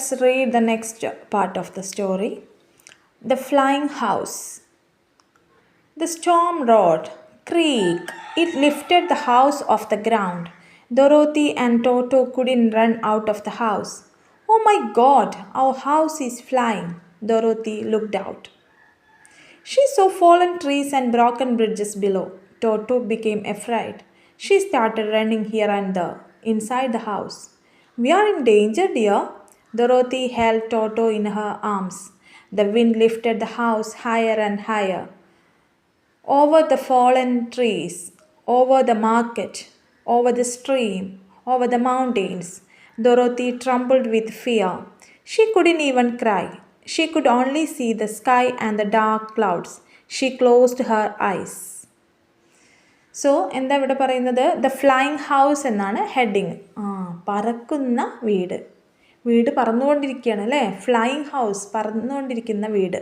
let's read the next part of the story. The Flying House. The storm roared, creak. It lifted the house off the ground. Dorothy and Toto couldn't run out of the house. Oh my God, our house is flying. Dorothy looked out. She saw fallen trees and broken bridges below. Toto became afraid. She started running here and there, inside the house. We are in danger, dear. Dorothy held Toto in her arms. The wind lifted the house higher and higher. Over the fallen trees, over the market, over the stream, over the mountains. Dorothy trembled with fear. She couldn't even cry. She could only see the sky and the dark clouds. She closed her eyes. So എന്താ ഇവിടെ പറയുന്നത്? The flying house എന്നാണ് heading. പറക്കുന്ന വീട്. വീട് പറന്നുകൊണ്ടിരിക്കുകയാണ് അല്ലേ? Flying house, പറന്നുകൊണ്ടിരിക്കുന്ന വീട്.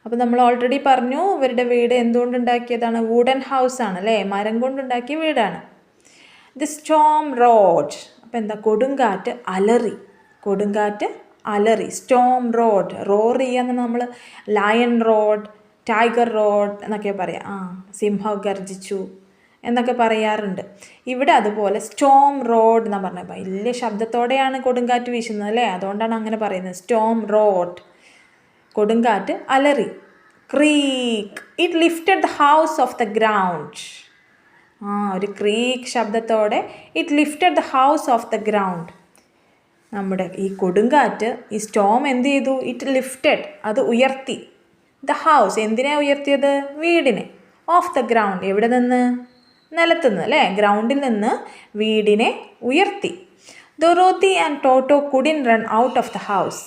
അപ്പോൾ നമ്മൾ ഓൾറെഡി പറഞ്ഞു ഇവരുടെ വീട് എന്തുകൊണ്ടുണ്ടാക്കിയതാണ്? വുഡൻ ഹൗസ് ആണ് അല്ലേ? മരം കൊണ്ടുണ്ടാക്കിയ വീടാണ്. The Storm road. അപ്പോൾ എന്താ? കൊടുങ്കാറ്റ് അലറി. കൊടുങ്കാറ്റ് അലറി. Storm road. റോർ ചെയ്യാന്ന് നമ്മൾ ലയൺ റോഡ്, ടൈഗർ റോഡ് എന്നൊക്കെ പറയാം. സിംഹം ഗർജിച്ചു എന്നൊക്കെ പറയാറുണ്ട്. ഇവിടെ അതുപോലെ സ്റ്റോം റോഡ് എന്നാണ് പറഞ്ഞത്. വലിയ ശബ്ദത്തോടെയാണ് കൊടുങ്കാറ്റ് വീശുന്നത് അല്ലേ? അതുകൊണ്ടാണ് അങ്ങനെ പറയുന്നത്. Storm roared. കൊടുങ്കാറ്റ് അലറി. Creak. It lifted the house off the ground. ഒരു ക്രീക്ക് ശബ്ദത്തോടെ it lifted the house off the ground. നമ്മുടെ ഈ കൊടുങ്കാറ്റ്, ഈ സ്റ്റോം എന്ത് ചെയ്തു? ഇറ്റ് ലിഫ്റ്റഡ്, അത് ഉയർത്തി. ദ ഹൗസ്, എന്തിനെ ഉയർത്തിയത്? വീടിനെ. ഓഫ് ദ ഗ്രൗണ്ട്, എവിടെ നിന്ന്? നിലത്തുനിന്ന് അല്ലേ? ഗ്രൗണ്ടിൽ നിന്ന് വീടിനെ ഉയർത്തി. Dorothy and Toto couldn run out of the house.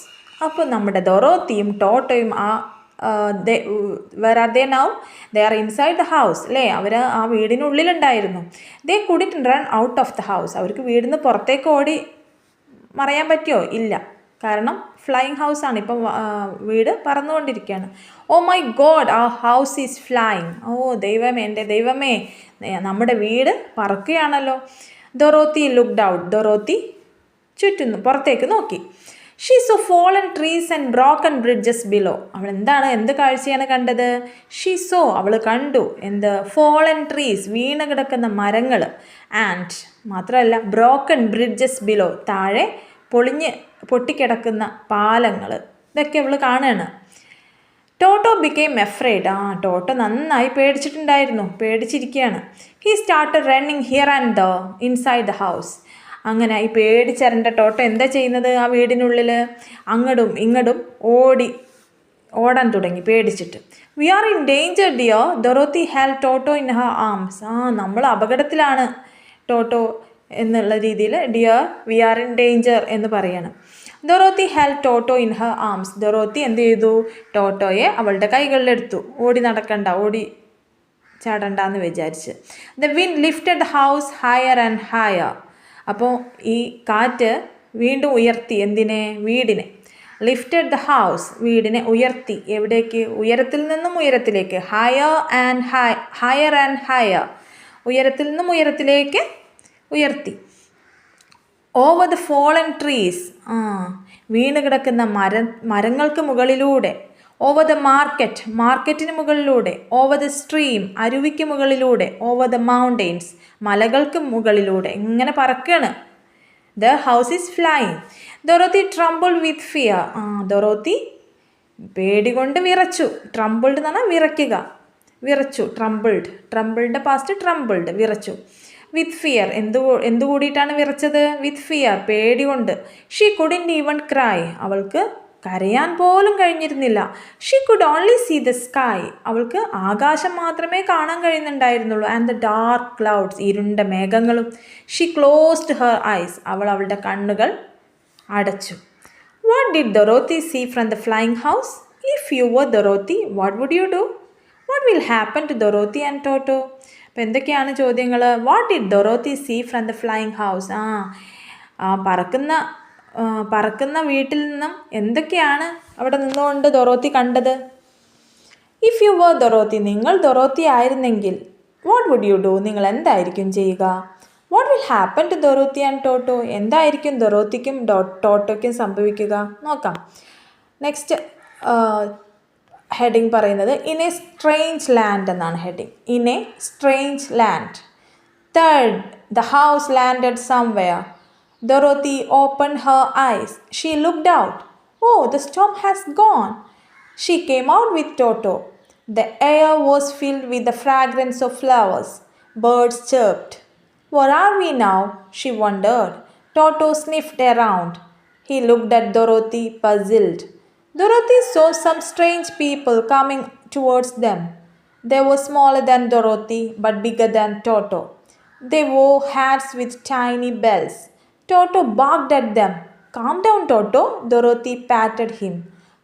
അപ്പോൾ നമ്മുടെ ഡൊറോത്തിയും ടോട്ടോയും where are they now? They are inside the house അല്ലേ? അവർ ആ വീടിനുള്ളിലുണ്ടായിരുന്നു. They couldn run out of the house. അവർക്ക് വീടിന് പുറത്തേക്ക് ഓടി മറയാൻ പറ്റുമോ? ഇല്ല. കാരണം ഫ്ലൈയിങ് ഹൗസാണ്. ഇപ്പം വീട് പറന്നുകൊണ്ടിരിക്കുകയാണ്. ഓ മൈ ഗോഡ്, ആ ഹൗസ് ഈസ് ഫ്ലൈയിങ്. ഓ ദൈവമേ, എൻ്റെ ദൈവമേ, നമ്മുടെ വീട് പറക്കുകയാണല്ലോ. Dorothy looked out. ഡൊറോത്തി ചുറ്റുന്നു, പുറത്തേക്ക് നോക്കി. She saw fallen trees and broken bridges below. അവൾ എന്ത് കാഴ്ചയാണ് കണ്ടത്? ഷീ സോ, അവൾ കണ്ടു. എന്ത്? ഫോളൻ ട്രീസ്, വീണ് കിടക്കുന്ന മരങ്ങൾ. ആൻഡ് മാത്രമല്ല, ബ്രോക്കൺ ബ്രിഡ്ജസ് ബിലോ, താഴെ പൊട്ടിക്കിടക്കുന്ന പാലങ്ങൾ. ഇതൊക്കെ അവൾ കാണുകയാണ്. ടോട്ടോ ബിക്കെയിം എഫ്രൈഡ്. ടോട്ടോ നന്നായി പേടിച്ചിരിക്കുകയാണ്. He started running here and the inside the house. അങ്ങനെ ഈ പേടിച്ചരണ്ട ടോട്ടോ എന്താ ചെയ്യുന്നത്? ആ വീടിനുള്ളിൽ അങ്ങടും ഇങ്ങടും ഓടാൻ തുടങ്ങി പേടിച്ചിട്ട്. We are in danger dear. Dorothy held Toto in her arms. നമ്മൾ അപകടത്തിലാണ് ടോട്ടോ എന്നുള്ള രീതിയിൽ dear we are in danger എന്ന് പറയണം. Dorothy held Toto in her arms. Dorothy എന്ത് ചെയ്തു? ടോട്ടോയെ അവളുടെ കൈകളിലെടുത്തു. ഓടി ചാടണ്ടെന്ന് വിചാരിച്ച്. The wind lifted the house higher and higher. അപ്പോൾ ഈ കാറ്റ് വീണ്ടും ഉയർത്തി. എന്തിനെ? വീടിനെ. ലിഫ്റ്റഡ് ദ ഹൗസ്, വീടിനെ ഉയർത്തി. എവിടേക്ക്? ഉയരത്തിൽ നിന്നും ഉയരത്തിലേക്ക്. Higher and higher. ഉയരത്തിൽ നിന്നും ഉയരത്തിലേക്ക് ഉയർത്തി. ഓവർ ദ ഫോളൻ ട്രീസ്, വീണ് കിടക്കുന്ന മരങ്ങൾക്ക് മുകളിലൂടെ. ഓവർ ദ മാർക്കറ്റിന് മുകളിലൂടെ. ഓവർ ദ സ്ട്രീം, അരുവിക്ക് മുകളിലൂടെ. ഓവർ ദ മൗണ്ടെയിൻസ്, മലകൾക്ക് മുകളിലൂടെ. ഇങ്ങനെ പറക്കുകയാണ്. The house is flying. Dorothy trembled with fear. Dorothy പേടി കൊണ്ട് വിറച്ചു. ട്രംബിൾഡ് എന്ന് പറഞ്ഞാൽ വിറയ്ക്കുക. വിറച്ചു. ട്രംബിൾഡ് പാസ്റ്റ് ട്രംബിൾഡ്, വിറച്ചു. വിത്ത് ഫിയർ, എന്തുകൂടിയിട്ടാണ് വിറച്ചത്? വിത്ത് ഫിയർ, പേടി കൊണ്ട്. She couldn't even cry. അവൾക്ക് കരയാൻ പോലും കഴിഞ്ഞിരുന്നില്ല. She could only see the sky. അവൾക്ക് ആകാശം മാത്രമേ കാണാൻ കഴിയുന്നുണ്ടായിരുന്നുള്ളൂ. ആൻഡ് ദ ഡാർക്ക് ക്ലൗഡ്സ്, ഇരുണ്ട മേഘങ്ങളും. She closed her eyes. അവളുടെ കണ്ണുകൾ അടച്ചു. What did Dorothy see from the flying house? If you were Dorothy, what would you do? What will happen to Dorothy and Toto? അപ്പോൾ എന്തൊക്കെയാണ് ചോദ്യങ്ങൾ? What did Dorothy see from the flying house? പറക്കുന്ന വീട്ടിൽ നിന്നും എന്തൊക്കെയാണ് അവിടെ നിന്നുകൊണ്ട് Dorothy കണ്ടത്? ഇഫ് യു വർ ഡൊറോത്തി, നിങ്ങൾ ഡൊറോത്തി ആയിരുന്നെങ്കിൽ വാട്ട് വുഡ് യു ഡു, നിങ്ങൾ എന്തായിരിക്കും ചെയ്യുക? What will happen to Dorothy and Toto? എന്തായിരിക്കും ഡൊറോത്തിക്കും ടോട്ടോയ്ക്കും സംഭവിക്കുക? നോക്കാം. നെക്സ്റ്റ് ഹെഡിങ് പറയുന്നത് ഇൻ എ സ്ട്രേഞ്ച് ലാൻഡ് എന്നാണ് heading. In a strange land. തേർഡ്, the house landed somewhere. Dorothy opened her eyes. She looked out. Oh, the storm has gone. She came out with Toto. The air was filled with the fragrance of flowers. Birds chirped. Where are we now? She wondered. Toto sniffed around. He looked at Dorothy, puzzled. Dorothy saw some strange people coming towards them. They were smaller than Dorothy, but bigger than Toto. They wore hats with tiny bells. Toto barked at them. Calm down, Toto. Dorothy patted him.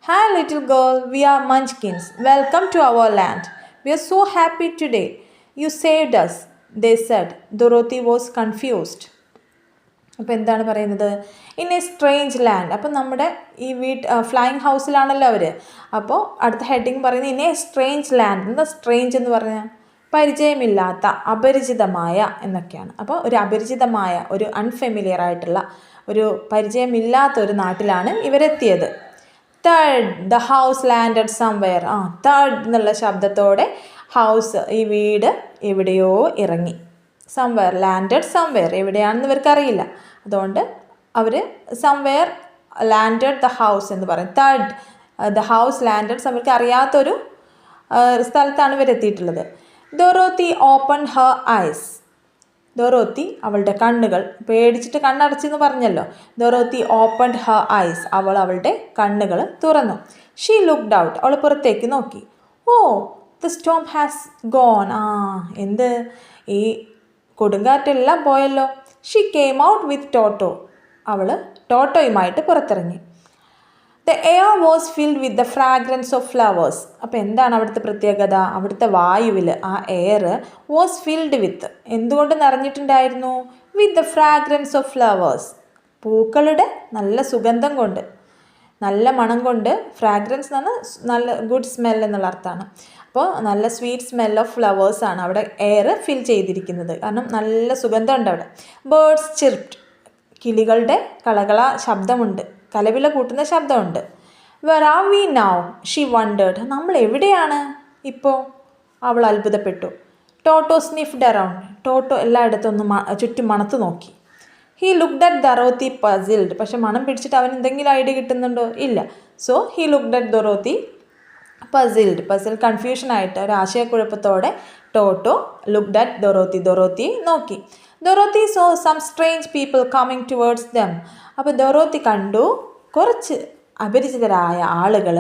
Hi, little girl. We are Munchkins. Welcome to our land. We are so happy today. You saved us, they said. Dorothy was confused. അപ്പോൾ എന്താണ് പറയുന്നത്? In a strange land. അപ്പം നമ്മുടെ ഈ flying ഹൗസിലാണല്ലോ അവർ. അപ്പോൾ അടുത്ത heading പറയുന്നത് in a strange land. എന്താ സ്ട്രേഞ്ച് എന്ന് പറഞ്ഞാൽ? പരിചയമില്ലാത്ത, അപരിചിതമായ എന്നൊക്കെയാണ്. അപ്പോൾ ഒരു അപരിചിതമായ, ഒരു അൺഫെമിലിയർ ആയിട്ടുള്ള, ഒരു പരിചയമില്ലാത്ത ഒരു നാട്ടിലാണ് ഇവരെത്തിയത്. തേർഡ്, ദ ഹൗസ് ലാൻഡഡ് സംവെയർ. തേർഡ് എന്നുള്ള ശബ്ദത്തോടെ ഹൗസ്, ഈ വീട് എവിടെയോ ഇറങ്ങി. സംവെയർ, ലാൻഡഡ് സംവെയർ, എവിടെയാണെന്ന് ഇവർക്കറിയില്ല. അതുകൊണ്ട് അവർ സംവെയർ ലാൻഡഡ് ദ ഹൗസ് എന്ന് പറയും. തേർഡ്, ദ ഹൗസ് ലാൻഡഡ്, അവർക്ക് അറിയാത്തൊരു സ്ഥലത്താണ് ഇവരെത്തിയിട്ടുള്ളത്. Dorothy open her eyes. Dorothy അവളുടെ കണ്ണുകൾ, പേടിച്ചിട്ട് കണ്ണടച്ചെന്ന് പറഞ്ഞല്ലോ. ഡൊറോത്തി ഓപ്പൺ ഹർ ഐസ്, അവൾ അവളുടെ കണ്ണുകൾ തുറന്നു. ഷീ ലുക്ക്ഡ് ഔട്ട്, അവൾ പുറത്തേക്ക് നോക്കി. ഓ, ദ സ്റ്റോം ഹാസ് ഗോൺ. എന്ത്, ഈ കൊടുങ്കാറ്റെല്ലാം പോയല്ലോ. ഷീ കെയിം ഔട്ട് വിത്ത് ടോട്ടോ, അവൾ ടോട്ടോയുമായിട്ട് പുറത്തിറങ്ങി. The air was filled with the fragrance of flowers. അപ്പോൾ എന്താണ് അവിടുത്തെ പ്രത്യേകത? അവിടുത്തെ വായുവിൽ ആ എയർ വാസ് ഫിൽഡ് വിത്ത്, എന്തുകൊണ്ട് നിറഞ്ഞിട്ടുണ്ടായിരുന്നു? With the fragrance of flowers, പൂക്കളുടെ നല്ല സുഗന്ധം കൊണ്ട്, നല്ല മണം കൊണ്ട്. ഫ്രാഗ്രൻസ് എന്ന് പറഞ്ഞാൽ നല്ല ഗുഡ് സ്മെൽ എന്നുള്ള അർത്ഥമാണ്. അപ്പോൾ നല്ല സ്വീറ്റ് സ്മെൽ ഓഫ് ഫ്ലവേഴ്സാണ് അവിടെ എയർ ഫിൽ ചെയ്തിരിക്കുന്നത്. കാരണം നല്ല സുഗന്ധമുണ്ട് അവിടെ. ബേർഡ്സ് ചിർപ്ഡ്, കിളികളുടെ കളകള ശബ്ദമുണ്ട്, കലവില കൂട്ടുന്ന ശബ്ദമുണ്ട്. Where are we now? She wondered. നമ്മൾ എവിടെയാണ് ഇപ്പോൾ? അവൾ അത്ഭുതപ്പെട്ടു. ടോട്ടോ സ്നിഫ്ഡ് അറൗണ്ട്. ടോട്ടോ എല്ലായിടത്തും ഒന്ന് ചുറ്റും മണത്ത് നോക്കി. He looked at Dorothy puzzled. പക്ഷെ മണം പിടിച്ചിട്ട് അവൻ എന്തെങ്കിലും ഐഡിയ കിട്ടുന്നുണ്ടോ? ഇല്ല. So he looked at Dorothy puzzled. Puzzle കൺഫ്യൂഷനായിട്ട്, ഒരു ആശയക്കുഴപ്പത്തോടെ ടോട്ടോ ലുക്ക്ഡ് അറ്റ് ഡൊറോത്തി, ഡൊറോത്തിയെ നോക്കി. Dorothy saw some strange people coming towards them. അപ്പോൾ ഡൊറോത്തി കണ്ടു കുറച്ച് അപരിചിതരായ ആളുകൾ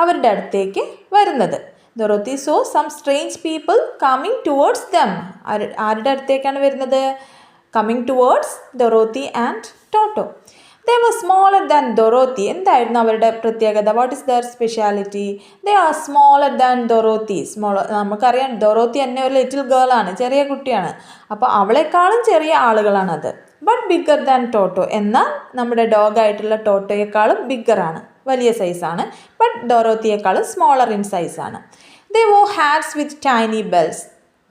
അവരുടെ അടുത്തേക്ക് വരുന്നത്. Dorothy saw some strange people coming towards them. ആരുടെ അടുത്തേക്കാണ് വരുന്നത്? Coming towards Dorothy and Toto. They were smaller than Dorothy. എന്തായിരുന്നു അവരുടെ പ്രത്യേകത? What is there speciality? They are smaller than Dorothy. നമുക്കറിയാം ഡൊറോത്തി തന്നെ ഒരു ലിറ്റിൽ ഗേൾ ആണ്, ചെറിയ കുട്ടിയാണ്. അപ്പോൾ അവളെക്കാളും ചെറിയ ആളുകളാണത്. ബട്ട് ബിഗ്ഗർ ദാൻ ടോട്ടോ. എന്നാൽ നമ്മുടെ ഡോഗായിട്ടുള്ള ടോട്ടോയെക്കാളും ബിഗ്ഗറാണ്, വലിയ സൈസാണ്. ബട്ട് ഡൊറോത്തിയേക്കാളും സ്മോളർ ഇൻ സൈസാണ്. ദേ വോ ഹാറ്റ്സ് വിത്ത് ടൈനി ബെൽസ്.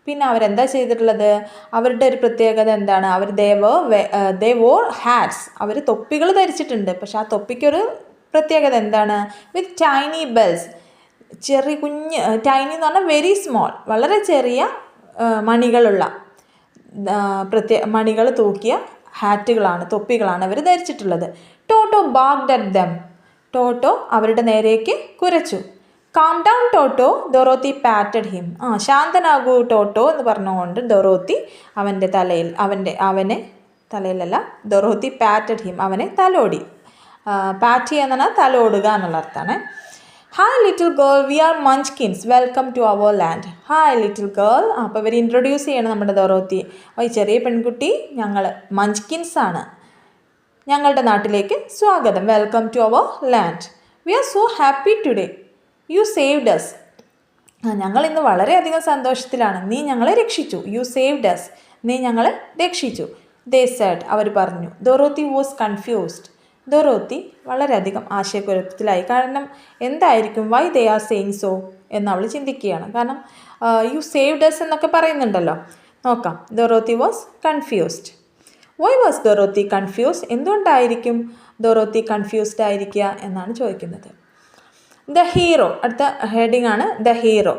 പിന്നെ അവരെന്താ ചെയ്തിട്ടുള്ളത്? അവരുടെ ഒരു പ്രത്യേകത എന്താണ്? അവർ ദേ വോർ ഹാറ്റ്സ്. അവർ തൊപ്പികൾ ധരിച്ചിട്ടുണ്ട്. പക്ഷെ ആ തൊപ്പിക്കൊരു പ്രത്യേകത എന്താണ്? വിത്ത് ടൈനി ബെൽസ്. ചെറിയ കുഞ്ഞ്, ടൈനി എന്ന് പറഞ്ഞാൽ വെരി സ്മോൾ, വളരെ ചെറിയ മണികളുള്ള, മണികൾ തൂക്കിയ ഹാറ്റുകളാണ്, തൊപ്പികളാണ് അവർ ധരിച്ചിട്ടുള്ളത്. ടോട്ടോ ബാർക്ക്ഡ് അറ്റ് ദം. ടോട്ടോ അവരുടെ നേരേക്ക് കുരച്ചു. Calm down Toto, Dorothy patted him. ശാന്തനാകൂ ടോട്ടോ എന്ന് പറഞ്ഞുകൊണ്ട് ഡൊറോത്തി അവൻ്റെ തലയിൽ, അവനെ തലയിലല്ല, ഡൊറോത്തി പാറ്റഡ് ഹിം, അവനെ തലോടി. പാറ്റ് ചെയ്യുക എന്നാൽ തലോടുക എന്നുള്ള അർത്ഥമാണ്. Hi little girl, we are Munchkins, welcome to our land. Hi little girl. അപ്പോൾ ഇവർ ഇൻട്രൊഡ്യൂസ് ചെയ്യണം നമ്മുടെ ഡൊറോത്തി. ഈ ചെറിയ പെൺകുട്ടി, ഞങ്ങൾ മഞ്ച്കിൻസ് ആണ്, ഞങ്ങളുടെ നാട്ടിലേക്ക് സ്വാഗതം. Welcome to our land. We are so happy today. You saved us. ഞങ്ങൾ ഇന്ന് വളരെയധികം സന്തോഷത്തിലാണ്. നീ ഞങ്ങളെ രക്ഷിച്ചു. You saved us. നീ ഞങ്ങളെ രക്ഷിച്ചു. ദേ സെഡ്. അവർ പറഞ്ഞു. Dorothy was confused. ഡൊറോത്തി വളരെയധികം ആശയക്കുഴപ്പത്തിലായി. കാരണം എന്തായിരിക്കും, why they are saying so എന്ന് അവൾ ചിന്തിക്കുകയാണ്. കാരണം യു സേവ്ഡ് അസ് എന്നൊക്കെ പറയുന്നുണ്ടല്ലോ. നോക്കാം. Dorothy was confused. Why was Dorothy confused? എന്തുകൊണ്ടായിരിക്കും ഡൊറോത്തി കൺഫ്യൂസ്ഡ് ആയിരിക്കുക എന്നാണ് ചോദിക്കുന്നത്. ദ ഹീറോ, അടുത്ത ഹെഡിങ് ആണ് the hero.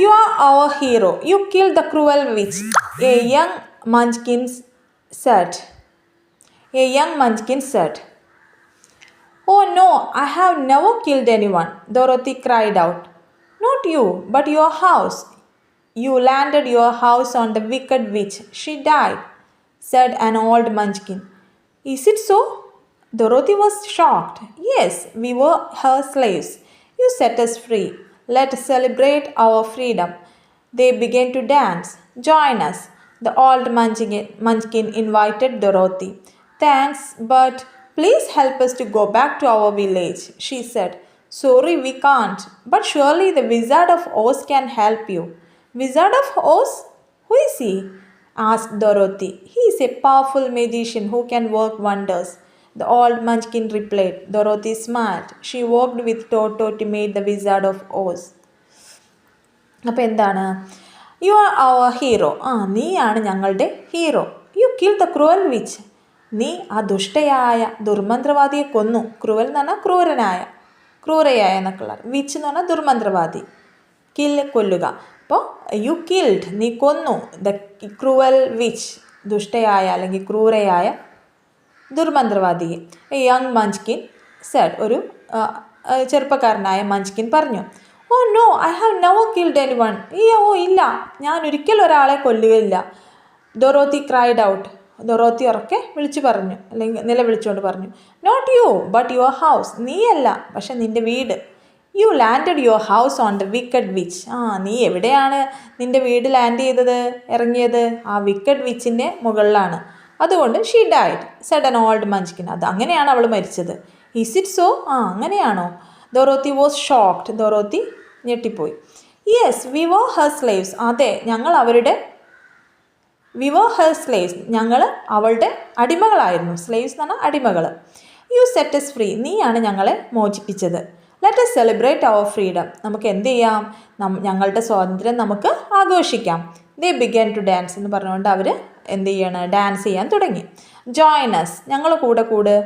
You are our hero. You kill the cruel witch, a young Munchkin said. A young munchkin said. Oh no, I have never killed anyone, Dorothy cried out. Not you, but your house. You landed your house on the wicked witch. She died, said an old munchkin. Is it so? Dorothy was shocked. Yes, we were her slaves. You set us free. Let's celebrate our freedom. They began to dance. Join us, the old munchkin invited Dorothy. Thanks, but please help us to go back to our village, she said. Sorry, we can't, but surely the Wizard of Oz can help you. Wizard of Oz? Who is he? Asked Dorothy. He is a powerful magician who can work wonders, the old munchkin replied. Dorothy smiled. She walked with Toto to meet the Wizard of Oz. അപ്പോൾ എന്താണ്? You are our hero. നീയാണ് ഞങ്ങളുടെ hero. You kill the cruel witch. നീ ആ ദുഷ്ടയായ ദുർമന്ത്രവാദിയെ കൊന്നു. Cruel എന്ന് പറഞ്ഞാൽ ക്രൂരനായ, ക്രൂരയായ എന്നൊക്കെയുള്ള. വിച്ച് എന്ന് പറഞ്ഞാൽ ദുർമന്ത്രവാദി. കിൽ കൊല്ലുക. അപ്പോൾ യു കിൽഡ്, നീ കൊന്നു. ദ ക്രൂവൽ വിച്ച്, ദുഷ്ടയായ അല്ലെങ്കിൽ ക്രൂരയായ ദുർമന്ത്രവാദിയെ. എ യങ് മഞ്ച്കിൻ സെഡ്, ഒരു ചെറുപ്പക്കാരനായ മഞ്ച്കിൻ പറഞ്ഞു. Oh no, I have never killed anyone. ഇല്ല, ഞാൻ ഒരിക്കലും ഒരാളെ കൊല്ലുകയില്ല. Dorothy cried out. ഡൊറോത്തി ഉറക്കെ വിളിച്ചു പറഞ്ഞു, അല്ലെങ്കിൽ നിലവിളിച്ചുകൊണ്ട് പറഞ്ഞു. Not you, but your house. നീയല്ല, പക്ഷെ നിൻ്റെ വീട്. You landed your house on the wicked witch. നീ എവിടെയാണ് നിൻ്റെ വീട് ലാൻഡ് ചെയ്തത്, ഇറങ്ങിയത്? ആ വിക്കഡ് വിച്ചിൻ്റെ മുകളിലാണ്. അതുകൊണ്ട് she died, said an old Munchkin. അത് അങ്ങനെയാണ് അവൾ മരിച്ചത്. Is it so? അങ്ങനെയാണോ? Dorothy was shocked. ഡൊറോത്തി ഞെട്ടിപ്പോയി. Yes, we were her slaves. അതെ, ഞങ്ങൾ അവരുടെ വി വർ ഹെർ സ്ലേവ്സ്. ഞങ്ങൾ അവളുടെ അടിമകളായിരുന്നു. സ്ലേവ്സ് എന്ന് പറഞ്ഞാൽ അടിമകൾ. You set us free. നീയാണ് ഞങ്ങളെ മോചിപ്പിച്ചത്. Let us celebrate our freedom. നമുക്ക് എന്ത് ചെയ്യാം? ഞങ്ങളുടെ സ്വാതന്ത്ര്യം നമുക്ക് ആഘോഷിക്കാം. ദേ ബിഗൻ ടു ഡാൻസ് എന്ന് പറഞ്ഞുകൊണ്ട് അവർ എന്ത് ചെയ്യണം? ഡാൻസ് ചെയ്യാൻ തുടങ്ങി. ജോയിൻ us, ഞങ്ങൾ കൂടെ.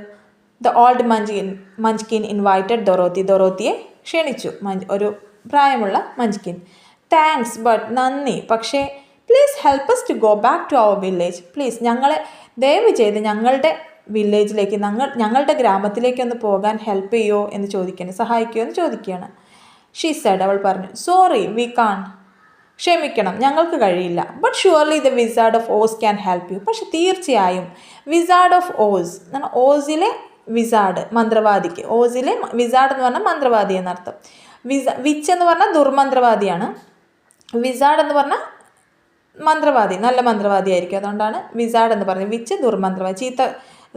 The old Munchkin invited Dorothy. ഡൊറോത്തിയെ ക്ഷണിച്ചു, ഒരു പ്രായമുള്ള മഞ്ച്കിൻ. താങ്ക്സ്, ബട്ട് നന്ദി, പക്ഷേ please help us to go back to our village. Please, ഞങ്ങളെ ദയവ് ചെയ്ത് ഞങ്ങളുടെ വില്ലേജിലേക്ക്, ഞങ്ങളുടെ ഗ്രാമത്തിലേക്കൊന്ന് പോകാൻ ഹെൽപ്പ് ചെയ്യുമോ എന്ന് ചോദിക്കുകയാണ്, സഹായിക്കുമോ എന്ന് ചോദിക്കുകയാണ്. ഷീ സെഡ്, അവൾ പറഞ്ഞു. Sorry, we can't. ക്ഷമിക്കണം, ഞങ്ങൾക്ക് കഴിയില്ല. But surely the wizard of Oz can help you. പക്ഷെ തീർച്ചയായും വിസാർഡ് ഓഫ് ഓസ് എന്നാണ് ഓസിലെ വിസാർഡ്, മന്ത്രവാദിക്ക്. ഓസിലെ വിസാർഡ് എന്ന് പറഞ്ഞാൽ മന്ത്രവാദി എന്നർത്ഥം. വിച്ച് എന്ന് പറഞ്ഞാൽ ദുർമന്ത്രവാദിയാണ്. വിസാർഡ് എന്ന് പറഞ്ഞാൽ മന്ത്രവാദി, നല്ല മന്ത്രവാദി ആയിരിക്കും. അതുകൊണ്ടാണ് വിസാർഡ് എന്ന് പറയുന്നത്. വിച്ച് ദുർമന്ത്രവാദി, ചീത്ത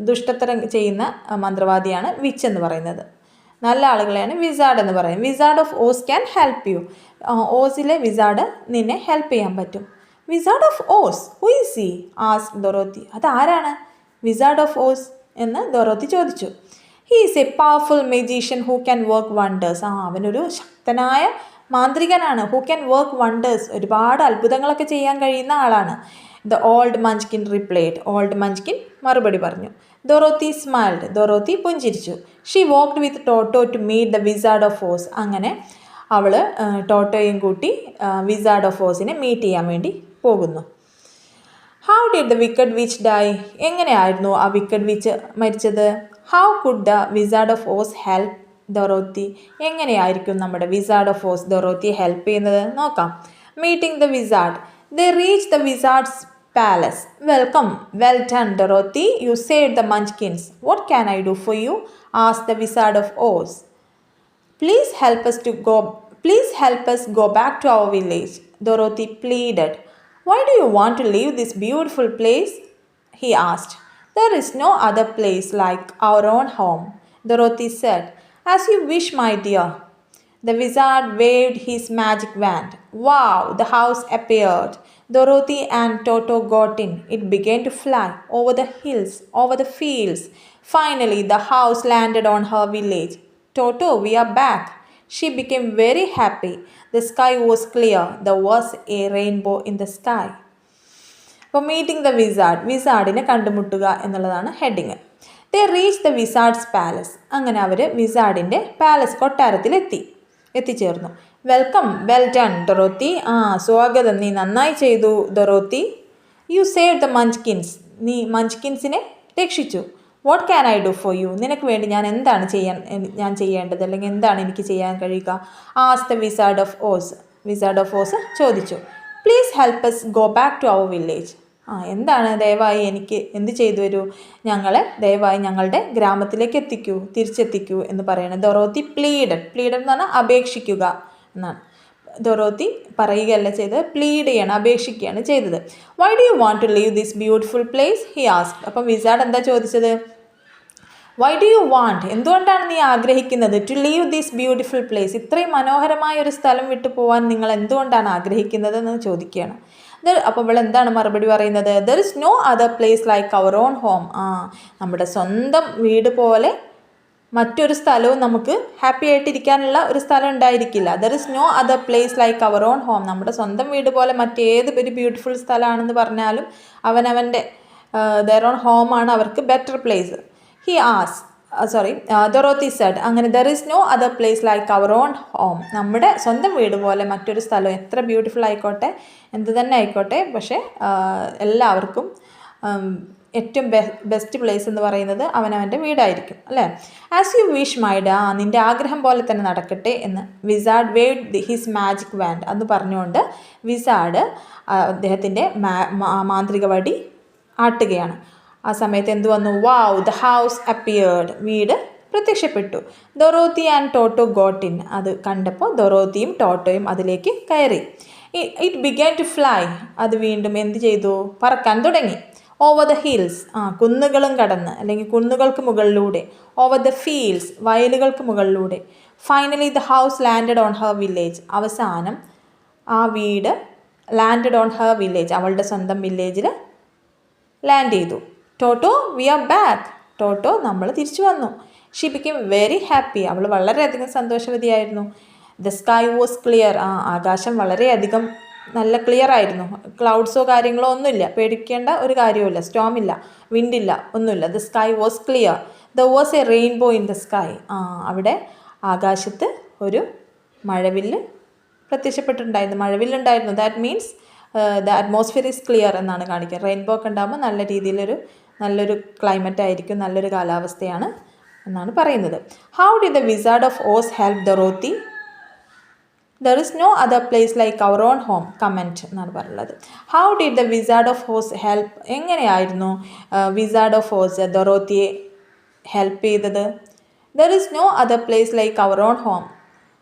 ദുഷ്ടത്തരം ചെയ്യുന്ന മന്ത്രവാദിയാണ് വിച്ച് എന്ന് പറയുന്നത്. നല്ല ആളുകളെയാണ് വിസാർഡ് എന്ന് പറയുന്നത്. Wizard of Oz can help you. ഓസിലെ വിസാർഡ് നിന്നെ ഹെൽപ്പ് ചെയ്യാൻ പറ്റും. Wizard of Oz, who is he? Asked Dorothy. അതാരാണ് വിസാർഡ് ഓഫ് ഓസ് എന്ന് ഡൊറോത്തി ചോദിച്ചു. He is a powerful magician who can work wonders. അവനൊരു ശക്തനായ മാന്ത്രികനാണ്. ഹൂ ക്യാൻ വർക്ക് വണ്ടേഴ്സ്, ഒരുപാട് അത്ഭുതങ്ങളൊക്കെ ചെയ്യാൻ കഴിയുന്ന ആളാണ്. The old Munchkin replied. Old Munchkin മറുപടി പറഞ്ഞു. Dorothy smiled. ഡൊറോത്തി പുഞ്ചിരിച്ചു. She walked with Toto to meet the wizard of Oz. അങ്ങനെ അവൾ ടോട്ടോയും കൂട്ടി വിസാർഡ് ഓഫ് ഓസിനെ മീറ്റ് ചെയ്യാൻ വേണ്ടി പോകുന്നു. How did the wicked witch die? എങ്ങനെയായിരുന്നു ആ വിക്കഡ് വിച്ച് മരിച്ചത്? How could the wizard of Oz help Dorothy? എങ്ങനെയായിരിക്കും നമ്മുടെ വിസാർഡ് ഓഫ് ഓസ് ഡൊറോത്തിയെ ഹെൽപ്പ് ചെയ്യുന്നത്? നോക്കാം. Meeting the wizard. They reach the wizard's palace. Welcome. Well done Dorothy, you saved the Munchkins. What can I do for you? Asked the wizard of Oz. Please help us go back to our village, Dorothy pleaded. Why do you want to leave this beautiful place? He asked. There is no other place like our own home, Dorothy said. As you wish, my dear. The wizard waved his magic wand. Wow, the house appeared. Dorothy and Toto got in. It began to fly over the hills, over the fields. Finally, the house landed on her village. Toto, we are back. She became very happy. The sky was clear. There was a rainbow in the sky. അപ്പോൾ meeting the wizard, വിസാർഡിനെ കണ്ടുമുട്ടുക എന്നുള്ളതാണ് heading. They reach the wizard's palace. അങ്ങനെ അവർ വിസാർഡിൻ്റെ palace എത്തിച്ചേർന്നു. Welcome, well done Dorothy. സ്വാഗതം, നീ നന്നായി ചെയ്തു ഡൊറോത്തി. യു സേവ് ദ മഞ്ച്കിൻസ്, നീ മഞ്ച്കിൻസിനെ രക്ഷിച്ചു. What can I do for you, നിനക്ക് വേണ്ടി ഞാൻ ചെയ്യേണ്ടത്, അല്ലെങ്കിൽ എന്താണ് എനിക്ക് ചെയ്യാൻ കഴിയുക? As the wizard of Oz ചോദിച്ചു. Please help us go back to our village. എന്താണ്, ദയവായി എനിക്ക് എന്ത് ചെയ്തു വരൂ, ഞങ്ങളെ ദയവായി ഞങ്ങളുടെ ഗ്രാമത്തിലേക്ക് തിരിച്ചെത്തിക്കൂ എന്ന് പറയണം. ഡൊറോത്തി പ്ലീഡഡ് എന്ന് പറഞ്ഞാൽ അപേക്ഷിക്കുക എന്നാണ്. ഡൊറോത്തി പറയുകയല്ല ചെയ്തത്, പ്ലീഡ് ചെയ്യണം, അപേക്ഷിക്കുകയാണ് ചെയ്തത്. Why do you want to leave this beautiful place, he asked. അപ്പം വിസാർഡ് എന്താ ചോദിച്ചത്? വൈ ഡു യു വാണ്ട്, എന്തുകൊണ്ടാണ് നീ ആഗ്രഹിക്കുന്നത്? To leave this beautiful place, ഇത്രയും മനോഹരമായ ഒരു സ്ഥലം വിട്ടു പോകാൻ നിങ്ങൾ എന്തുകൊണ്ടാണ് ആഗ്രഹിക്കുന്നത് എന്ന് ചോദിക്കുകയാണ്. അപ്പോൾ ഇവിടെ എന്താണ് മറുപടി പറയുന്നത്? There is no other place like our own home. നമ്മുടെ സ്വന്തം വീട് പോലെ മറ്റൊരു സ്ഥലവും നമുക്ക് ഹാപ്പി ആയിട്ടിരിക്കാനുള്ള ഒരു സ്ഥലം ഉണ്ടായിരിക്കില്ല. There is no other place like our own home. നമ്മുടെ സ്വന്തം വീട് പോലെ മറ്റേത് ഒരു ബ്യൂട്ടിഫുൾ സ്ഥലമാണെന്ന് പറഞ്ഞാലും അവനവൻ്റെ ദർ ഓൺ ഹോമാണ് അവർക്ക് ബെറ്റർ പ്ലേസ്. Dorothy said. അങ്ങനെ there is no other place like our own home. നമ്മുടെ സ്വന്തം വീട് പോലെ മറ്റൊരു സ്ഥലം എത്ര ബ്യൂട്ടിഫുൾ ആയിക്കോട്ടെ, എന്ത് തന്നെ ആയിക്കോട്ടെ, പക്ഷേ എല്ലാവർക്കും ഏറ്റവും ബെസ്റ്റ് പ്ലേസ് എന്ന് പറയുന്നത് അവനവൻ്റെ വീടായിരിക്കും, അല്ലേ? ആസ് യു വിഷ് മൈഡ, നിൻ്റെ ആഗ്രഹം പോലെ തന്നെ നടക്കട്ടെ എന്ന് wizard waved his magic want. എന്ന് പറഞ്ഞുകൊണ്ട് വിസാർഡ് അദ്ദേഹത്തിൻ്റെ മാന്ത്രിക വടി ആട്ടുകയാണ്. ആ സമയത്ത് എന്ത് വന്നു? വാവ്, ദ ഹൗസ് അപ്പിയേർഡ്, വീട് പ്രത്യക്ഷപ്പെട്ടു. Dorothy and Toto got in, അത് കണ്ടപ്പോൾ ഡൊറോത്തിയും ടോട്ടോയും അതിലേക്ക് കയറി. ഇറ്റ് ബിഗാൻ ടു ഫ്ലൈ, അത് വീണ്ടും എന്ത് ചെയ്തു? പറക്കാൻ തുടങ്ങി. ഓവർ ദ ഹിൽസ്, കുന്നുകളും കടന്ന്, അല്ലെങ്കിൽ കുന്നുകൾക്ക് മുകളിലൂടെ. ഓവർ ദ ഫീൽഡ്സ്, വയലുകൾക്ക് മുകളിലൂടെ. Finally the house landed on her village, അവസാനം ആ വീട് ലാൻഡഡ് ഓൺ ഹർ വില്ലേജ്, അവളുടെ സ്വന്തം വില്ലേജിൽ ലാൻഡ് ചെയ്തു. ടോട്ടോ, വി ആർ ബാക്ക്, ടോട്ടോ, നമ്മൾ തിരിച്ചു വന്നു. ഷീ ബിക്കേം വെരി ഹാപ്പി, അവൾ വളരെയധികം സന്തോഷവതിയായിരുന്നു. ദ സ്കൈ വാസ് ക്ലിയർ, ആകാശം വളരെയധികം നല്ല ക്ലിയർ ആയിരുന്നു. ക്ലൗഡ്സോ കാര്യങ്ങളോ ഒന്നുമില്ല, പേടിക്കേണ്ട ഒരു കാര്യവുമില്ല. സ്റ്റോമില്ല, വിൻഡില്ല, ഒന്നുമില്ല. The sky was clear. There was a rainbow in the sky, അവിടെ ആകാശത്ത് ഒരു മഴവില്ല് പ്രത്യക്ഷപ്പെട്ടിട്ടുണ്ടായിരുന്നു, മഴവില്ലുണ്ടായിരുന്നു. That means the atmosphere is clear എന്നാണ് കാണിക്കുക. റെയിൻബോ ഒക്കെ ഉണ്ടാകുമ്പോൾ നല്ല രീതിയിലൊരു നല്ലൊരു ക്ലൈമറ്റ് ആയിരിക്കും, നല്ലൊരു കാലാവസ്ഥയാണ് എന്നാണ് പറയുന്നത്. How did the wizard of Oz help Dorothy? There is no other place like our own home comment എന്നാണ് പറയുന്നത്. How did the wizard of Oz help, എങ്ങനെയായിരുന്നു വിസാർഡ് ഓഫ് ഓസ് ഡൊറോത്തിയെ ഹെൽപ്പ് ചെയ്തത്? There is no other place like our own home,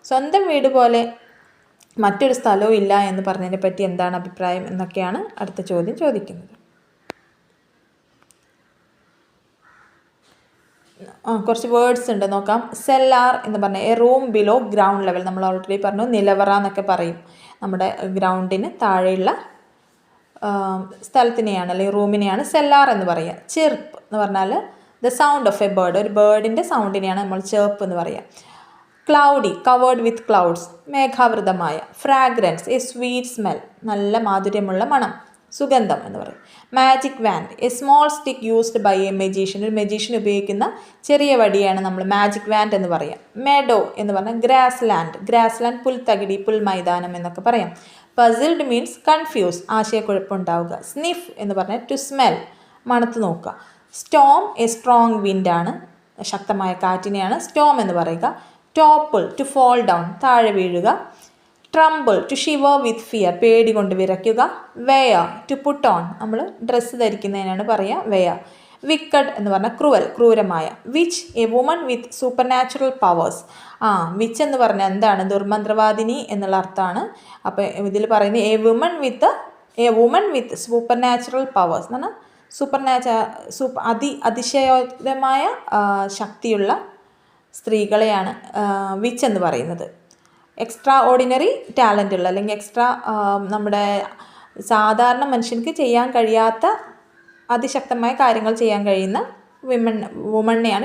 സ്വന്തം വീട് പോലെ മറ്റൊരു സ്ഥലവും ഇല്ല എന്ന് പറഞ്ഞതിനെ പറ്റി എന്താണ് അഭിപ്രായം എന്നൊക്കെയാണ് അടുത്ത ചോദ്യം ചോദിക്കുന്നത്. കുറച്ച് വേർഡ്സ് ഉണ്ട്, നോക്കാം. സെല്ലാർ എന്ന് പറഞ്ഞാൽ A room below ground level, നമ്മൾ ഓൾറെഡി പറഞ്ഞു നിലവറ എന്നൊക്കെ പറയും. നമ്മുടെ ഗ്രൗണ്ടിന് താഴെയുള്ള സ്ഥലത്തിനെയാണ് അല്ലെങ്കിൽ റൂമിനെയാണ് സെല്ലാർ എന്ന് പറയുക. ചെർപ്പ് എന്ന് പറഞ്ഞാൽ the sound of a bird, ഒരു ബേർഡിൻ്റെ സൗണ്ടിനെയാണ് നമ്മൾ ചെർപ്പ് എന്ന് പറയുക. ക്ലൗഡി, കവേർഡ് വിത്ത് ക്ലൗഡ്സ്, മേഘാവൃതമായ. ഫ്രാഗ്രൻസ്, എ സ്വീറ്റ് സ്മെൽ, നല്ല മാധുര്യമുള്ള മണം, സുഗന്ധം എന്ന് പറയും. Magic wand, a small stick used by a magician, ഒരു മെജീഷ്യൻ ഉപയോഗിക്കുന്ന ചെറിയ വടിയാണ് നമ്മൾ മാജിക് വാൻഡ് എന്ന് പറയാം. മെഡോ എന്ന് പറഞ്ഞാൽ ഗ്രാസ് ലാൻഡ് പുൽത്തകിടി, പുൽമൈതാനം എന്നൊക്കെ പറയാം. പസിൽഡ് മീൻസ് കൺഫ്യൂസ്, ആശയക്കുഴപ്പമുണ്ടാവുക. സ്നിഫ് എന്ന് പറഞ്ഞാൽ ടു സ്മെൽ, മണത്ത് നോക്കുക. സ്റ്റോം, എ സ്ട്രോങ് വിൻഡാണ്, ശക്തമായ കാറ്റിനെയാണ് സ്റ്റോം എന്ന് പറയുക. ടോപ്പിൾ, ടു ഫോൾ ഡൗൺ, താഴെ വീഴുക. Tremble, to shiver with fear, പേടി കൊണ്ട് വിറയ്ക്കുക. വെയർ, ടു പുട്ട് ഓൺ, നമ്മൾ ഡ്രസ്സ് ധരിക്കുന്നതിനാണ് പറയുക വെയർ. വിക്കഡ് എന്ന് പറഞ്ഞാൽ ക്രൂരമായ. Witch, a woman with supernatural powers. Witch എന്ന് പറഞ്ഞാൽ എന്താണ്? ദുർമന്ത്രവാദിനി എന്നുള്ള അർത്ഥമാണ്. അപ്പോൾ ഇതിൽ പറയുന്നത് a woman with supernatural powers എന്ന് പറഞ്ഞാൽ അതിശയകരമായ ശക്തിയുള്ള സ്ത്രീകളെയാണ് വിച്ച് എന്ന് പറയുന്നത്. എക്സ്ട്രാ ഓർഡിനറി ടാലൻ്റ് ഉള്ള, അല്ലെങ്കിൽ എക്സ്ട്രാ നമ്മുടെ സാധാരണ മനുഷ്യർക്ക് ചെയ്യാൻ കഴിയാത്ത അതിശക്തമായ കാര്യങ്ങൾ ചെയ്യാൻ കഴിയുന്ന വുമണിനെയാണ്